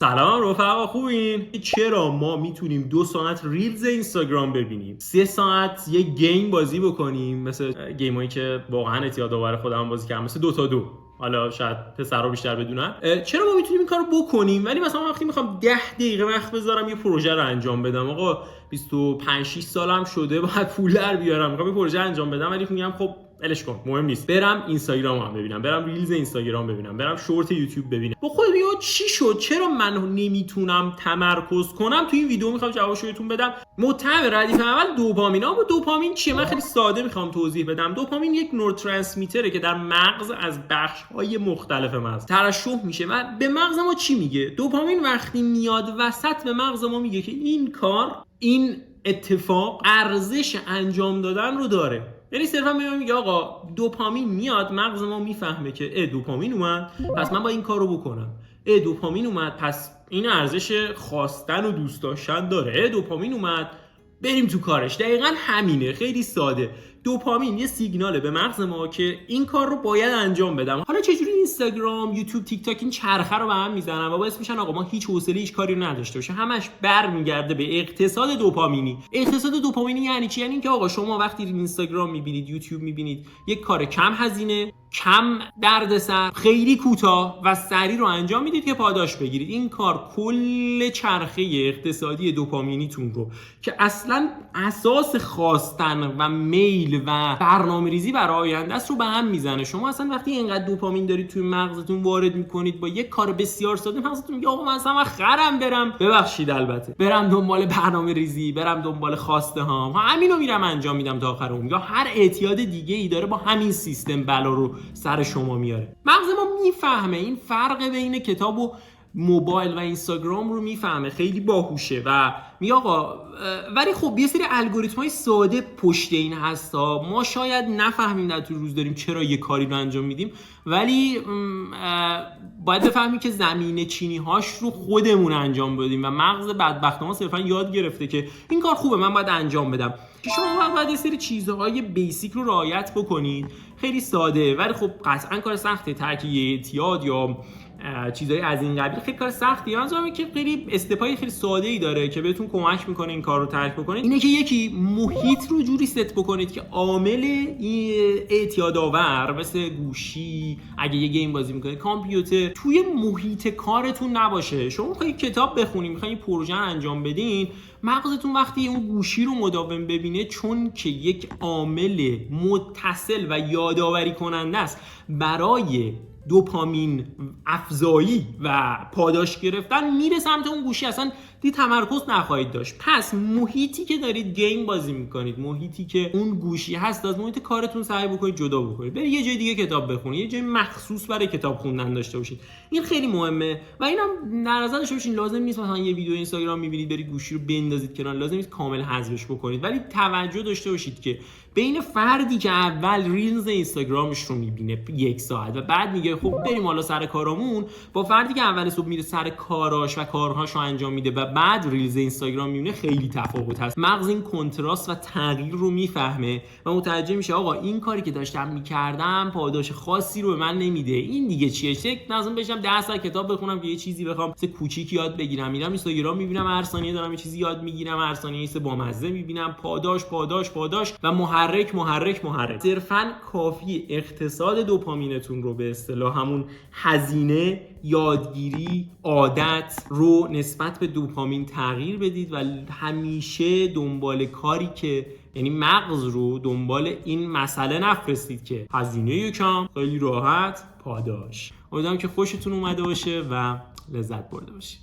سلام رفقا، خوبین؟ چرا ما میتونیم 2 ساعت ریلز اینستاگرام ببینیم، 3 ساعت یه گیم بازی بکنیم، مثل گیمایی که واقعا اعتیاد آور خودم بازی کردم، مثل 2 تا 2. حالا شاید پسرا بیشتر بدونن. چرا ما میتونیم این کارو بکنیم ولی مثلا وقتی میخوام 10 دقیقه وقت بذارم یه پروژه رو انجام بدم، آقا 25 6 سالم شده باید پول در بیارم، میخوام یه پروژه انجام بدم ولی میگم خب الش کن، مهم نیست، برم اینستاگرام هم ببینم، برم ریلز اینستاگرام ببینم، برم شورت یوتیوب ببینم. با خودم میگم چی شد، چرا من نمیتونم تمرکز کنم؟ تو این ویدیو میخوام جوابشو بهتون بدم. متهم ردیف اول دوپامین. اما دوپامین چیه؟ من خیلی ساده میخوام توضیح بدم. دوپامین یک نورترانسمیتره که در مغز از بخش‌های مختلف مغز ترشح میشه و به مغز ما چی میگه؟ دوپامین وقتی میاد وسط به مغز ما میگه که این کار، این اتفاق ارزش انجام دادن رو داره. یعنی صرفا میگه آقا دوپامین میاد، مغز ما میفهمه که دوپامین اومد پس من با این کارو بکنم، دوپامین اومد پس این ارزش خواستن و دوست داشتن داره، دوپامین اومد بریم تو کارش. دقیقاً همینه، خیلی ساده. دوپامین یه سیگناله به مغز ما که این کار رو باید انجام بدم. حالا چجوری اینستاگرام، یوتیوب، تیک تاک این چرخه رو به هم میزنن و باعث میشن آقا ما هیچ حوصله هیچ کاری نداشته باشه؟ همش برمیگرده به اقتصاد دوپامینی. اقتصاد دوپامینی یعنی چی؟ یعنی اینکه آقا شما وقتی اینستاگرام میبینید، یوتیوب میبینید، یک کار کم هزینه، کم دردسر، خیلی کوتاه و سریع رو انجام میدید که پاداش بگیرید. این کار کل چرخه اقتصادی دوپامینیتون رو که اصلا اساس خواستن و میل و برنامه‌ریزی برای آینده است رو به هم میزنه. شما اصلا وقتی اینقدر دوپامین دارید توی مغزتون وارد میکنید با یک کار بسیار ساده، مغزتون میگه آقا من اصلا خرم برم، ببخشید البته، برم دنبال برنامه‌ریزی، برم دنبال خواسته هام، همینو میرم انجام میدم تا آخر عمر. یا هر اعتیاد دیگه ای داره با همین سیستم بلا رو سر شما میاره. مغز ما میفهمه این فرق بین کتاب و موبایل و اینستاگرام رو میفهمه، خیلی باهوشه و میگه آقا ولی خب یه سری الگوریتم‌های ساده پشت این هستا. ما شاید نفهمیم در طول روز داریم چرا یه کاری رو انجام میدیم، ولی باید بفهمیم که زمینه چینی هاش رو خودمون انجام بدیم و مغز بدبخت ما صرفا یاد گرفته که این کار خوبه من باید انجام بدم. که شما باید یه سری چیزهای بیسیک رو رعایت بکنید. خیلی ساده ولی خب قطعا کار سخته. ترک اعتیاد یا چیزایی از این قبیل خیلی کار سختیه. منظورم که خیلی استپای خیلی ساده‌ای داره که بهتون کمک میکنه این کار رو ترک بکنید. اینه که یکی محیط رو جوری ست بکنید که عامل اعتیاد آور مثل گوشی، اگه یه گیم بازی میکنید، کامپیوتر، توی محیط کارتون نباشه. شما میخواید کتاب بخونید، میخواید پروژه انجام بدین، مغزتون وقتی اون گوشی رو مداوم ببینه، چون که یک عامل متصل و یادآوری کننده است برای دوپامین افزایی و پاداش گرفتن، میره سمت اون گوشی، اصلا دی تمرکز نخواهید داشت. پس محیطی که دارید گیم بازی میکنید، محیطی که اون گوشی هست، از محیط کارتون سعی بکنید جدا بکنید. برید یه جای دیگه کتاب بخونید، یه جای مخصوص برای کتاب خوندن داشته باشید. این خیلی مهمه و اینم در نظر داشته باشین. لازم نیست مثلا یه ویدیو اینستاگرام میبینید برید گوشی رو بندازید کنار، لازم نیست کامل حذفش بکنید، ولی توجه داشته باشید که بین فردی که اول ریلز اینستاگرامش رو میبینه 1 ساعت و بعد میگه خب بریم حالا سر کارامون، با فردی که اول صبح میره سر کاراش و کارهاش رو انجام میده و بعد ریلز اینستاگرام میبینه، خیلی تفاوت هست. مغز این کنتراست و تغییر رو میفهمه و متوجه میشه آقا این کاری که داشتم میکردم پاداش خاصی رو به من نمیده، این دیگه چیه؟ چک لازم بشم 10 ساعت کتاب بخونم که یه چیزی بخوام مثل کوچیک یاد بگیرم، میرم اینستاگرام میبینم هر ثانیه دارم یه چیزی یاد میگیرم، هر ثانیه یه بامزه میبینم، پاداش پاداش پاداش و محرک محرک محرک. صرفاً کافی اقتصاد دوپامینتون رو، به اصطلاح همون هزینه، یادگیری، عادت رو نسبت به دوپامین تغییر بدید و همیشه دنبال کاری که، یعنی مغز رو دنبال این مسئله نفرستید که هزینه کم، خیلی راحت، پاداش. امیدوارم که خوشتون اومده باشه و لذت برده باشید.